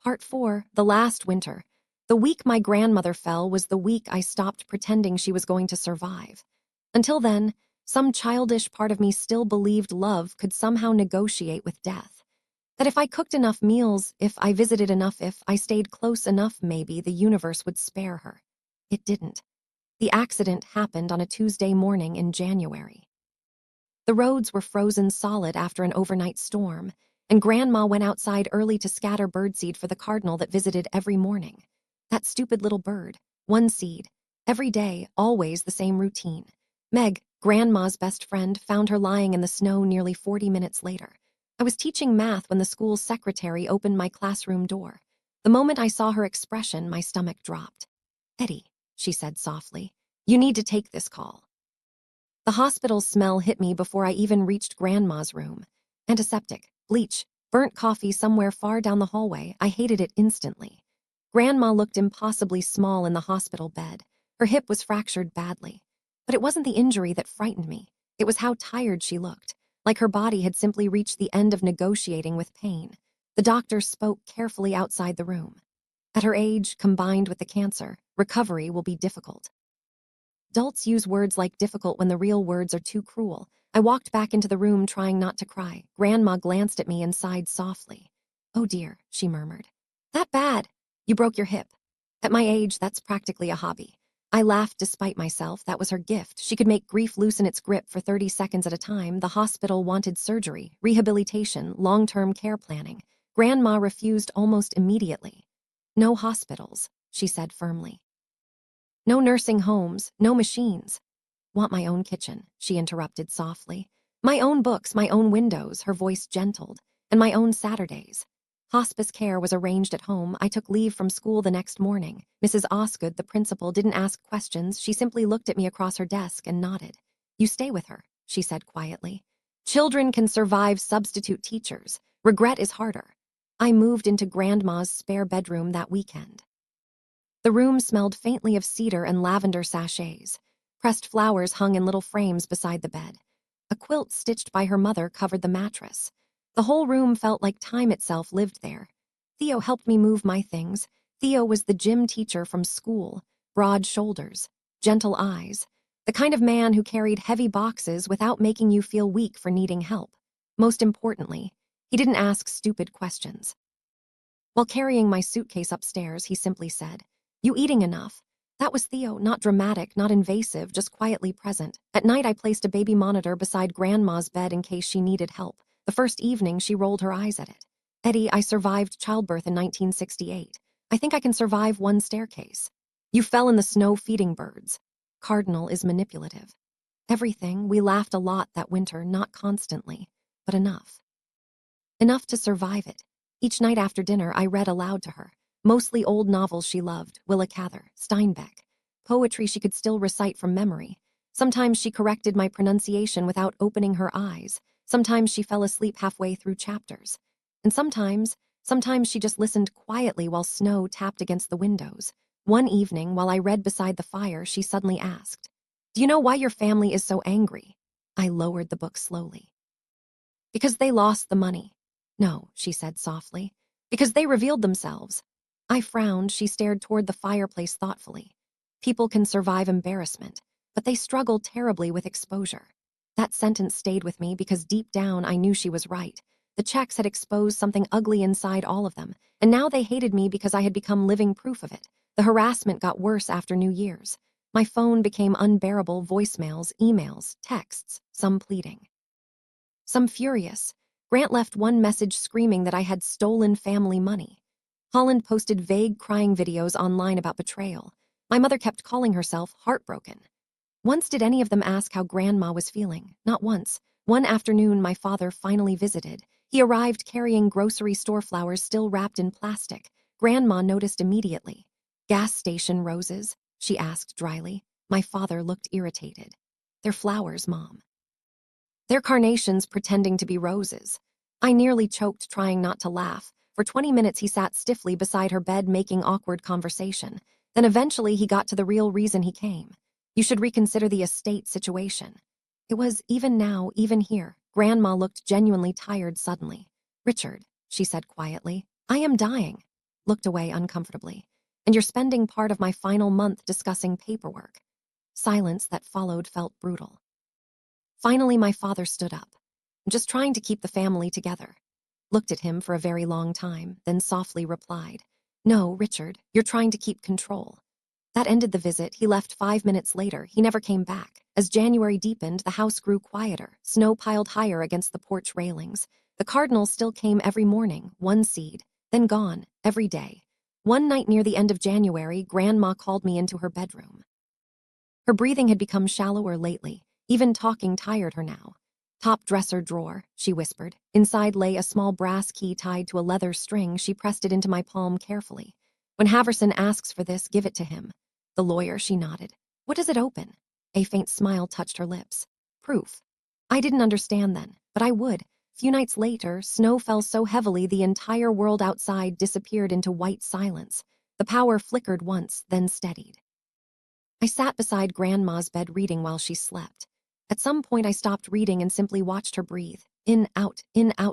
Part 4, The Last Winter. The week my grandmother fell was the week I stopped pretending she was going to survive. Until then, some childish part of me still believed love could somehow negotiate with death. That if I cooked enough meals, if I visited enough, if I stayed close enough, maybe the universe would spare her. It didn't. The accident happened on a Tuesday morning in January. The roads were frozen solid after an overnight storm, and Grandma went outside early to scatter birdseed for the cardinal that visited every morning. That stupid little bird, one seed. Every day, always the same routine. Meg, Grandma's best friend, found her lying in the snow nearly 40 minutes later. I was teaching math when the school's secretary opened my classroom door. The moment I saw her expression, my stomach dropped. "Eddie," she said softly, "you need to take this call." The hospital smell hit me before I even reached Grandma's room. Antiseptic, bleach, burnt coffee somewhere far down the hallway. I hated it instantly. Grandma looked impossibly small in the hospital bed. Her hip was fractured badly. But it wasn't the injury that frightened me. It was how tired she looked, like her body had simply reached the end of negotiating with pain. The doctor spoke carefully outside the room. At her age, combined with the cancer, recovery will be difficult. Adults use words like difficult when the real words are too cruel. I walked back into the room trying not to cry. Grandma glanced at me and sighed softly. "Oh dear," she murmured. "That bad? You broke your hip." At my age, that's practically a hobby. I laughed despite myself. That was her gift. She could make grief loosen its grip for 30 seconds at a time. The hospital wanted surgery, rehabilitation, long-term care planning. Grandma refused almost immediately. "No hospitals," she said firmly. "No nursing homes, no machines." "Want my own kitchen," she interrupted softly. "My own books, my own windows," her voice gentled, "and my own Saturdays." Hospice care was arranged at home. I took leave from school the next morning. Mrs. Osgood, the principal, didn't ask questions. She simply looked at me across her desk and nodded. "You stay with her," she said quietly. "Children can survive substitute teachers. Regret is harder." I moved into Grandma's spare bedroom that weekend. The room smelled faintly of cedar and lavender sachets. Pressed flowers hung in little frames beside the bed. A quilt stitched by her mother covered the mattress. The whole room felt like time itself lived there. Theo helped me move my things. Theo was the gym teacher from school, broad shoulders, gentle eyes, the kind of man who carried heavy boxes without making you feel weak for needing help. Most importantly, he didn't ask stupid questions. While carrying my suitcase upstairs, he simply said, "You eating enough?" That was Theo, not dramatic, not invasive, just quietly present. At night, I placed a baby monitor beside Grandma's bed in case she needed help. The first evening, she rolled her eyes at it. "Eddie, I survived childbirth in 1968. I think I can survive one staircase." "You fell in the snow feeding birds." Cardinal is manipulative. Everything. We laughed a lot that winter, not constantly, but enough. Enough to survive it. Each night after dinner, I read aloud to her. Mostly old novels she loved, Willa Cather, Steinbeck. Poetry she could still recite from memory. Sometimes she corrected my pronunciation without opening her eyes. Sometimes she fell asleep halfway through chapters. And sometimes she just listened quietly while snow tapped against the windows. One evening, while I read beside the fire, she suddenly asked, "Do you know why your family is so angry?" I lowered the book slowly. "Because they lost the money." "No," she said softly. "Because they revealed themselves." I frowned. She stared toward the fireplace thoughtfully. "People can survive embarrassment, but they struggle terribly with exposure." That sentence stayed with me because deep down I knew she was right. The checks had exposed something ugly inside all of them, and now they hated me because I had become living proof of it. The harassment got worse after New Year's. My phone became unbearable, voicemails, emails, texts, some pleading, some furious. Grant left one message screaming that I had stolen family money. Holland posted vague crying videos online about betrayal. My mother kept calling herself heartbroken. Once did any of them ask how Grandma was feeling? Not once. One afternoon, my father finally visited. He arrived carrying grocery store flowers still wrapped in plastic. Grandma noticed immediately. "Gas station roses?" she asked dryly. My father looked irritated. "They're flowers, Mom." "They're carnations pretending to be roses." I nearly choked, trying not to laugh. For 20 minutes he sat stiffly beside her bed making awkward conversation. Then eventually he got to the real reason he came. "You should reconsider the estate situation." It was, even now, even here. Grandma looked genuinely tired suddenly. "Richard," she said quietly, "I am dying." looked away uncomfortably. And you're spending part of my final month discussing paperwork. Silence that followed felt brutal. Finally, my father stood up, just trying to keep the family together. Looked at him for a very long time, then softly replied, "No, Richard, you're trying to keep control." That ended the visit. He left 5 minutes later. He never came back. As January deepened, the house grew quieter. Snow piled higher against the porch railings. The cardinals still came every morning, one seed, then gone, every day. One night near the end of January, Grandma called me into her bedroom. Her breathing had become shallower lately. Even talking tired her now. "Top dresser drawer," she whispered. Inside lay a small brass key tied to a leather string. She pressed it into my palm carefully. "When Haverson asks for this, give it to him." "The lawyer," she nodded. "What does it open?" A faint smile touched her lips. "Proof." I didn't understand then, but I would. Few nights later, snow fell so heavily the entire world outside disappeared into white silence. The power flickered once, then steadied. I sat beside Grandma's bed reading while she slept. At some point I stopped reading and simply watched her breathe. In, out,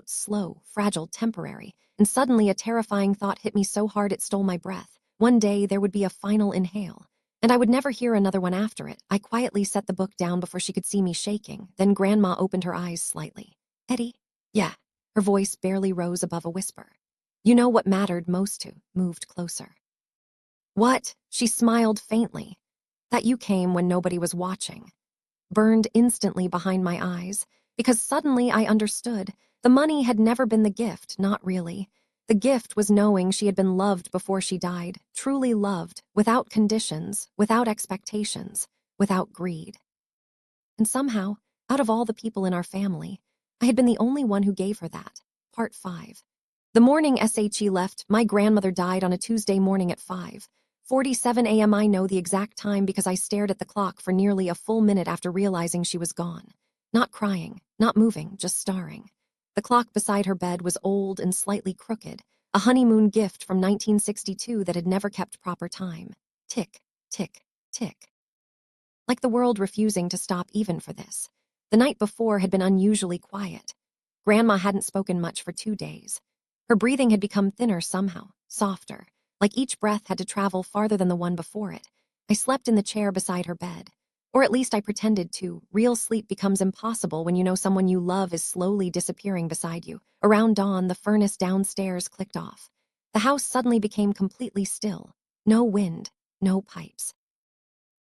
slow, fragile, temporary. And suddenly a terrifying thought hit me so hard it stole my breath. One day there would be a final inhale. And I would never hear another one after it. I quietly set the book down before she could see me shaking. Then Grandma opened her eyes slightly. "Eddie?" "Yeah." Her voice barely rose above a whisper. "You know what mattered most to," moved closer. "What?" She smiled faintly. "That you came when nobody was watching." Burned instantly behind my eyes, because suddenly I understood. The money had never been the gift, not really. The gift was knowing she had been loved before she died, truly loved, without conditions, without expectations, without greed. And somehow, out of all the people in our family, I had been the only one who gave her that. Part 5. The morning SHE left, my grandmother died on a Tuesday morning at 5:47 a.m. I know the exact time because I stared at the clock for nearly a full minute after realizing she was gone. Not crying, not moving, just staring. The clock beside her bed was old and slightly crooked, a honeymoon gift from 1962 that had never kept proper time. Tick, tick, tick. Like the world refusing to stop even for this. The night before had been unusually quiet. Grandma hadn't spoken much for 2 days. Her breathing had become thinner somehow, softer, like each breath had to travel farther than the one before it. I slept in the chair beside her bed. Or at least I pretended to. Real sleep becomes impossible when you know someone you love is slowly disappearing beside you. Around dawn, the furnace downstairs clicked off. The house suddenly became completely still. No wind, no pipes.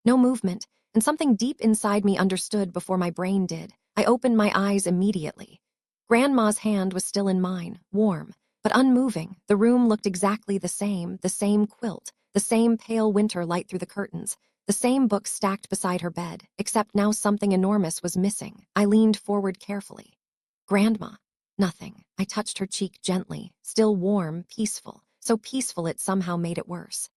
No movement, and something deep inside me understood before my brain did. I opened my eyes immediately. Grandma's hand was still in mine, warm, but unmoving. The room looked exactly the same quilt, the same pale winter light through the curtains, the same books stacked beside her bed, except now something enormous was missing. I leaned forward carefully. "Grandma." Nothing. I touched her cheek gently, still warm, peaceful, so peaceful it somehow made it worse.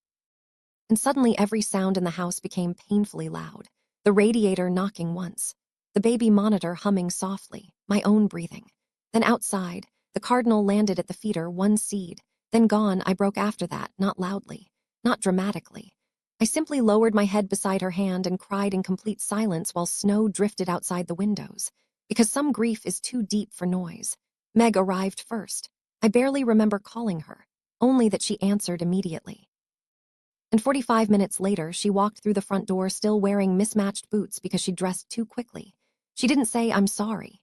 And suddenly every sound in the house became painfully loud. The radiator knocking once, the baby monitor humming softly, my own breathing. Then outside, the cardinal landed at the feeder, one seed. Then gone, I broke after that, not loudly, not dramatically. I simply lowered my head beside her hand and cried in complete silence while snow drifted outside the windows. Because some grief is too deep for noise. Meg arrived first. I barely remember calling her, only that she answered immediately. And 45 minutes later, she walked through the front door still wearing mismatched boots because she dressed too quickly. She didn't say, "I'm sorry."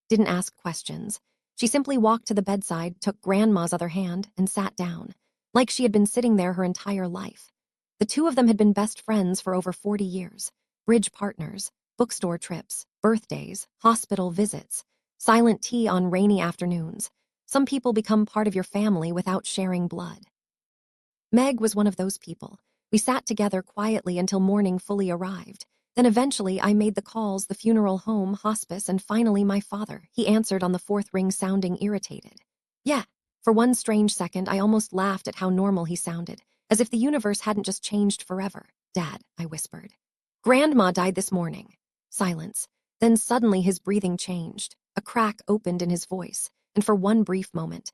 Didn't ask questions. She simply walked to the bedside, took Grandma's other hand, and sat down, like she had been sitting there her entire life. The two of them had been best friends for over 40 years. Bridge partners, bookstore trips, birthdays, hospital visits, silent tea on rainy afternoons. Some people become part of your family without sharing blood. Meg was one of those people. We sat together quietly until morning fully arrived. Then eventually I made the calls, the funeral home, hospice, and finally my father. He answered on the fourth ring sounding irritated. "Yeah." For one strange second, I almost laughed at how normal he sounded, as if the universe hadn't just changed forever. "Dad," I whispered. "Grandma died this morning." Silence. Then suddenly his breathing changed. A crack opened in his voice, and for one brief moment,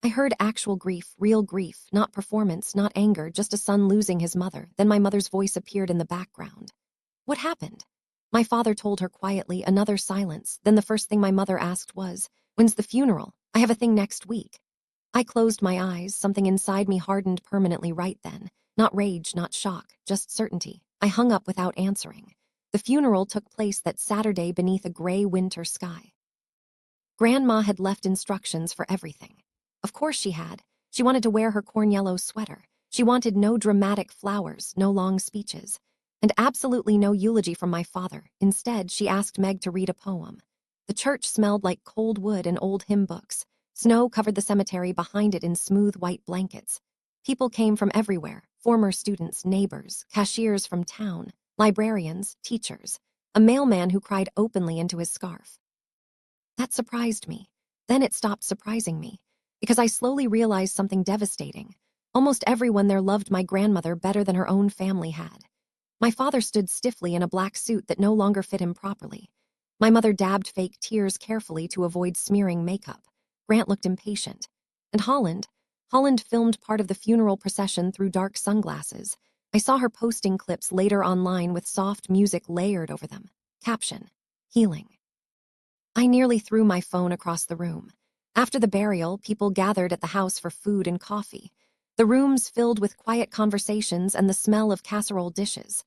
I heard actual grief, real grief, not performance, not anger, just a son losing his mother. Then my mother's voice appeared in the background. "What happened?" My father told her quietly, another silence. Then the first thing my mother asked was, "When's the funeral? I have a thing next week." I closed my eyes, something inside me hardened permanently right then. Not rage, not shock, just certainty. I hung up without answering. The funeral took place that Saturday beneath a gray winter sky. Grandma had left instructions for everything. Of course she had. She wanted to wear her corn yellow sweater. She wanted no dramatic flowers, no long speeches, and absolutely no eulogy from my father. Instead, she asked Meg to read a poem. The church smelled like cold wood and old hymn books. Snow covered the cemetery behind it in smooth white blankets. People came from everywhere, former students, neighbors, cashiers from town, librarians, teachers, a mailman who cried openly into his scarf. That surprised me. Then it stopped surprising me, because I slowly realized something devastating. Almost everyone there loved my grandmother better than her own family had. My father stood stiffly in a black suit that no longer fit him properly. My mother dabbed fake tears carefully to avoid smearing makeup. Grant looked impatient. And Holland filmed part of the funeral procession through dark sunglasses. I saw her posting clips later online with soft music layered over them. Caption: healing. I nearly threw my phone across the room. After the burial, people gathered at the house for food and coffee. The rooms filled with quiet conversations and the smell of casserole dishes.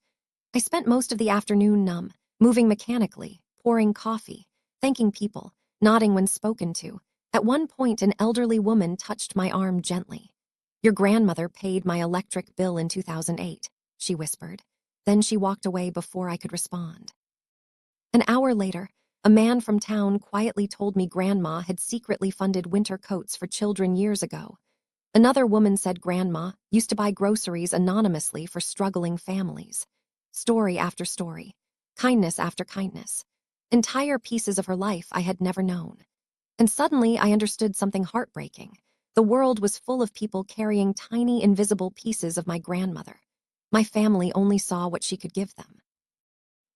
I spent most of the afternoon numb, moving mechanically, pouring coffee, thanking people, nodding when spoken to. At one point, an elderly woman touched my arm gently. "Your grandmother paid my electric bill in 2008, she whispered. Then she walked away before I could respond. An hour later, a man from town quietly told me Grandma had secretly funded winter coats for children years ago. Another woman said Grandma used to buy groceries anonymously for struggling families. Story after story, kindness after kindness. Entire pieces of her life I had never known. And suddenly I understood something heartbreaking. The world was full of people carrying tiny, invisible pieces of my grandmother. My family only saw what she could give them.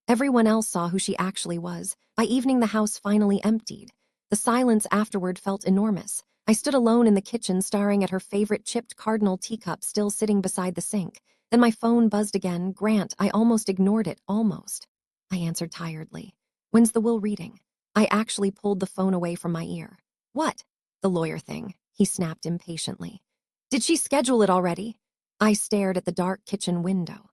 Everyone else saw who she actually was. By evening, the house finally emptied. The silence afterward felt enormous. I stood alone in the kitchen staring at her favorite chipped cardinal teacup still sitting beside the sink. Then my phone buzzed again. Grant, I almost ignored it, almost. I answered tiredly. "When's the will reading?" I actually pulled the phone away from my ear. "What?" "The lawyer thing," he snapped impatiently. "Did she schedule it already?" I stared at the dark kitchen window.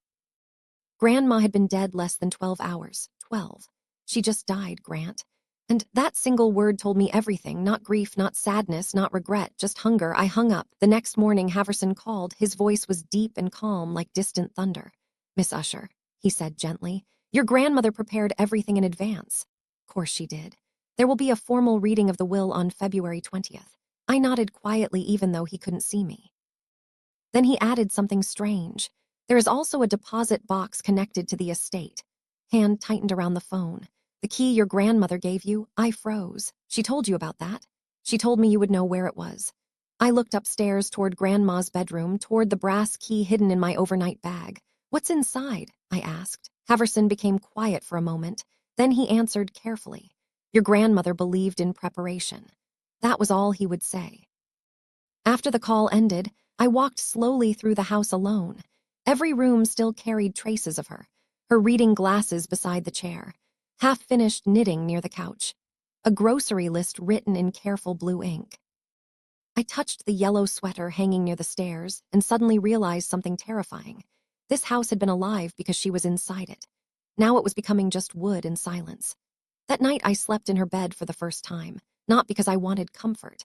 Grandma had been dead less than 12 hours. 12. She just died, Grant. And that single word told me everything, not grief, not sadness, not regret, just hunger. I hung up. The next morning, Haverson called. His voice was deep and calm, like distant thunder. "Miss Usher," he said gently, "your grandmother prepared everything in advance." "Of course she did. There will be a formal reading of the will on February 20th. I nodded quietly even though he couldn't see me. Then he added something strange. "There is also a deposit box connected to the estate." Hand tightened around the phone. "The key your grandmother gave you?" I froze. "She told you about that?" "She told me you would know where it was." I looked upstairs toward Grandma's bedroom, toward the brass key hidden in my overnight bag. "What's inside?" I asked. Haverson became quiet for a moment. Then he answered carefully. "Your grandmother believed in preparation." That was all he would say. After the call ended, I walked slowly through the house alone. Every room still carried traces of her. Her reading glasses beside the chair, half-finished knitting near the couch, a grocery list written in careful blue ink. I touched the yellow sweater hanging near the stairs and suddenly realized something terrifying. This house had been alive because she was inside it. Now it was becoming just wood and silence. That night I slept in her bed for the first time, not because I wanted comfort,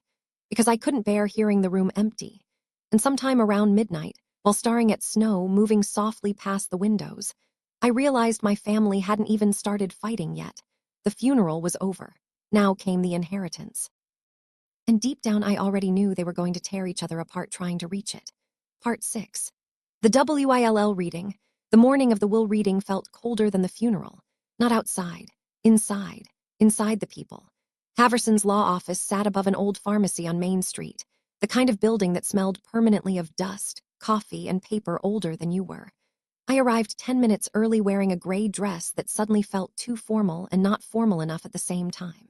because I couldn't bear hearing the room empty. And sometime around midnight, while staring at snow moving softly past the windows, I realized my family hadn't even started fighting yet. The funeral was over. Now came the inheritance. And deep down I already knew they were going to tear each other apart trying to reach it. Part 6. The WILL reading. The morning of the will reading felt colder than the funeral. Not outside. Inside. Inside the people. Haverson's law office sat above an old pharmacy on Main Street, the kind of building that smelled permanently of dust, coffee, and paper older than you were. I arrived 10 minutes early wearing a gray dress that suddenly felt too formal and not formal enough at the same time.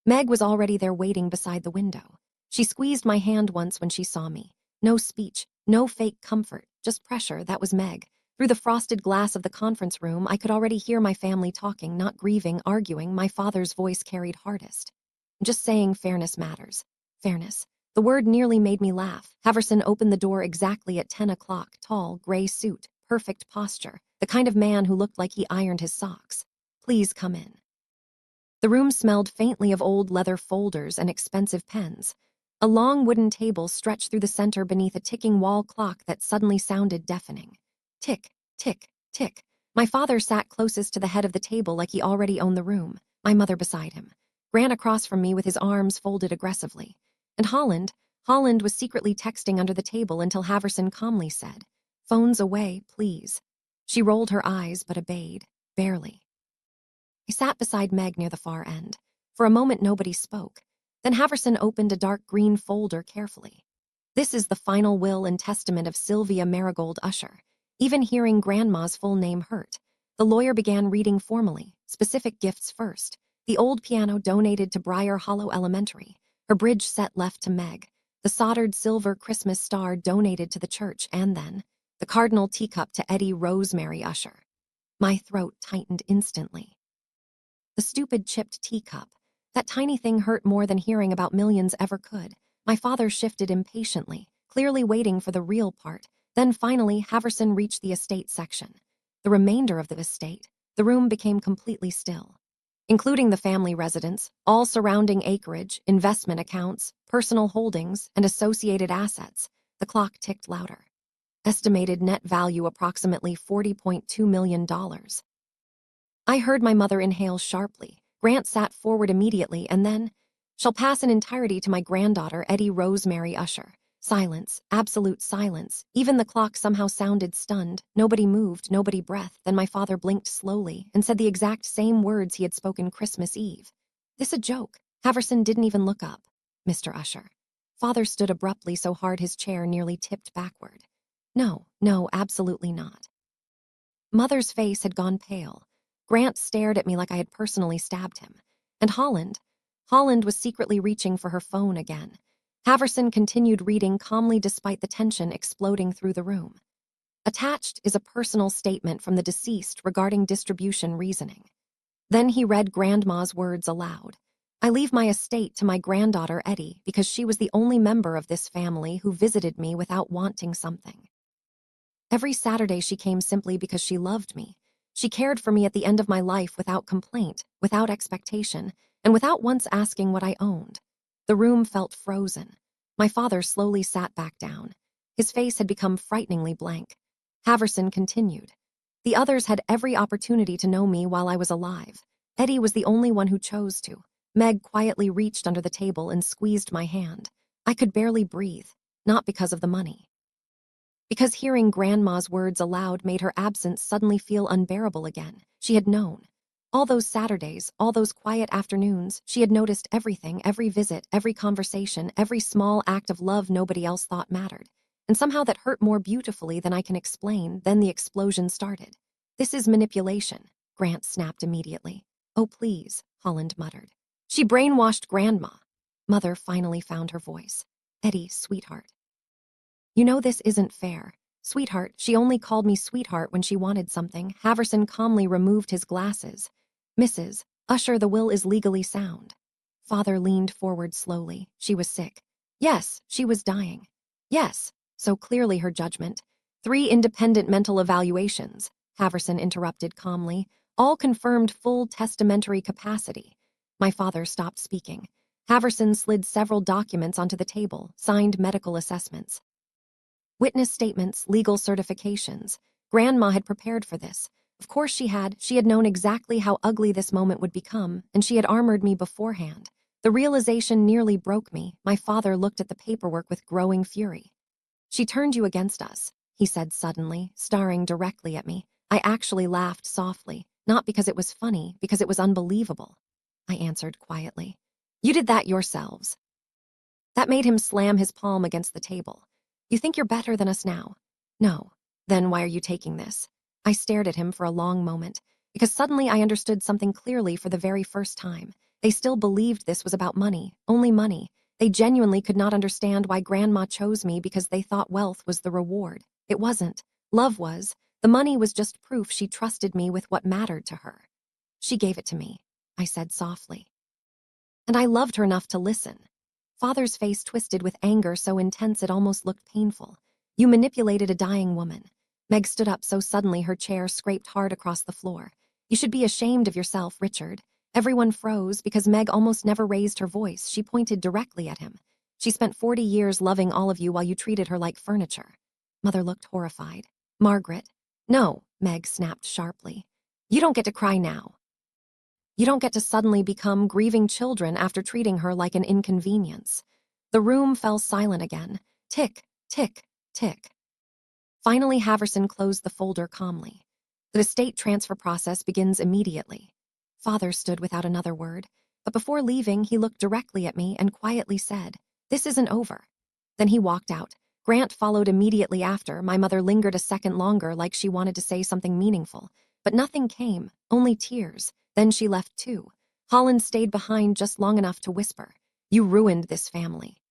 Meg was already there waiting beside the window. She squeezed my hand once when she saw me. No speech, no fake comfort, just pressure. That was Meg. Through the frosted glass of the conference room, I could already hear my family talking, not grieving, arguing. My father's voice carried hardest. "Just saying fairness matters. Fairness. The word nearly made me laugh. Haverson opened the door exactly at 10 o'clock, tall, gray suit, perfect posture, the kind of man who looked like he ironed his socks. Please come in. The room smelled faintly of old leather folders and expensive pens. A long wooden table stretched through the center beneath a ticking wall clock that suddenly sounded deafening. Tick, tick, tick. My father sat closest to the head of the table like he already owned the room, my mother beside him. Ran across from me with his arms folded aggressively. And Holland was secretly texting under the table until Haverson calmly said, "Phones away, please." She rolled her eyes but obeyed, barely. I sat beside Meg near the far end. For a moment nobody spoke. Then Haverson opened a dark green folder carefully. "This is the final will and testament of Sylvia Marigold Usher." Even hearing Grandma's full name hurt. The lawyer began reading formally, specific gifts first. The old piano donated to Briar Hollow Elementary. Her bridge set left to Meg. The soldered silver Christmas star donated to the church, and then the cardinal teacup to Eddie Rosemary Usher. My throat tightened instantly. The stupid chipped teacup. That tiny thing hurt more than hearing about millions ever could. My father shifted impatiently, clearly waiting for the real part. Then finally, Haverson reached the estate section. The remainder of the estate. The room became completely still. Including the family residence, all surrounding acreage, investment accounts, personal holdings, and associated assets. The clock ticked louder. Estimated net value approximately $40.2 million. I heard my mother inhale sharply. Grant sat forward immediately and then, "Shall pass in entirety to my granddaughter, Eddie Rosemary Usher." Silence, absolute silence. Even the clock somehow sounded stunned. Nobody moved, nobody breathed. Then my father blinked slowly and said the exact same words he had spoken Christmas Eve. "This a joke?" Haverson didn't even look up. "Mr. Usher." Father stood abruptly so hard his chair nearly tipped backward. No, absolutely not." Mother's face had gone pale. Grant stared at me like I had personally stabbed him. And Holland was secretly reaching for her phone again. Haverson continued reading calmly despite the tension exploding through the room. "Attached is a personal statement from the deceased regarding distribution reasoning." Then he read Grandma's words aloud. "I leave my estate to my granddaughter Eddie because she was the only member of this family who visited me without wanting something. Every Saturday she came simply because she loved me. She cared for me at the end of my life without complaint, without expectation, and without once asking what I owned." The room felt frozen. My father slowly sat back down. His face had become frighteningly blank. Haverson continued. "The others had every opportunity to know me while I was alive. Eddie was the only one who chose to." Meg quietly reached under the table and squeezed my hand. I could barely breathe, not because of the money. Because hearing Grandma's words aloud made her absence suddenly feel unbearable again. She had known. All those Saturdays, all those quiet afternoons, she had noticed everything, every visit, every conversation, every small act of love nobody else thought mattered. And somehow that hurt more beautifully than I can explain. Then the explosion started. "This is manipulation," Grant snapped immediately. "Oh, please," Holland muttered. "She brainwashed Grandma." Mother finally found her voice. "Eddie, sweetheart. You know this isn't fair." "Sweetheart, she only called me sweetheart when she wanted something." Haverson calmly removed his glasses. "Mrs. Usher, the will is legally sound." Father leaned forward slowly. "She was sick." "Yes, she was dying." "Yes." So clearly her judgment. 3 independent mental evaluations, Haverson interrupted calmly, all confirmed full testamentary capacity. My father stopped speaking. Haverson slid several documents onto the table, signed medical assessments. Witness statements, legal certifications. Grandma had prepared for this. Of course she had. She had known exactly how ugly this moment would become, and she had armored me beforehand. The realization nearly broke me. My father looked at the paperwork with growing fury. "She turned you against us," he said suddenly, staring directly at me. I actually laughed softly, not because it was funny, because it was unbelievable. I answered quietly. "You did that yourselves." That made him slam his palm against the table. "You think you're better than us now?" "No." "Then why are you taking this?" I stared at him for a long moment, because suddenly I understood something clearly for the very first time. They still believed this was about money, only money. They genuinely could not understand why Grandma chose me because they thought wealth was the reward. It wasn't. Love was. The money was just proof she trusted me with what mattered to her. "She gave it to me," I said softly. "And I loved her enough to listen." Father's face twisted with anger so intense it almost looked painful. You manipulated a dying woman. Meg stood up so suddenly her chair scraped hard across the floor. You should be ashamed of yourself, Richard. Everyone froze because Meg almost never raised her voice. She pointed directly at him. She spent 40 years loving all of you while you treated her like furniture. Mother looked horrified. Margaret. No, Meg snapped sharply. You don't get to cry now. You don't get to suddenly become grieving children after treating her like an inconvenience. The room fell silent again. Tick, tick, tick. Finally, Haverson closed the folder calmly. The estate transfer process begins immediately. Father stood without another word, but before leaving, he looked directly at me and quietly said, "This isn't over." Then he walked out. Grant followed immediately after. My mother lingered a second longer like she wanted to say something meaningful, but nothing came, only tears. Then she left too. Holland stayed behind just long enough to whisper, "You ruined this family."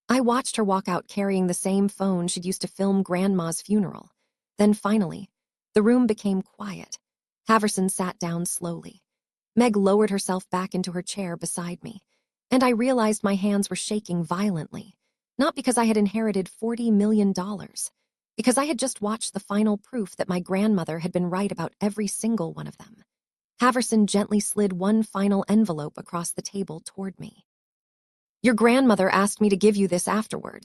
I watched her walk out carrying the same phone she'd used to film Grandma's funeral. Then finally, the room became quiet. Haverson sat down slowly. Meg lowered herself back into her chair beside me, and I realized my hands were shaking violently. Not because I had inherited $40 million, because I had just watched the final proof that my grandmother had been right about every single one of them. Haverson gently slid one final envelope across the table toward me. Your grandmother asked me to give you this afterward.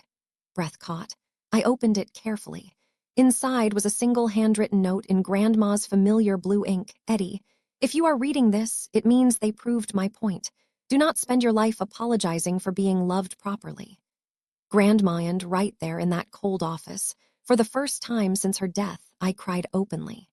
Breath caught. I opened it carefully. Inside was a single handwritten note in Grandma's familiar blue ink. Eddie, if you are reading this, it means they proved my point. Do not spend your life apologizing for being loved properly. Grandma, and right there in that cold office, for the first time since her death, I cried openly.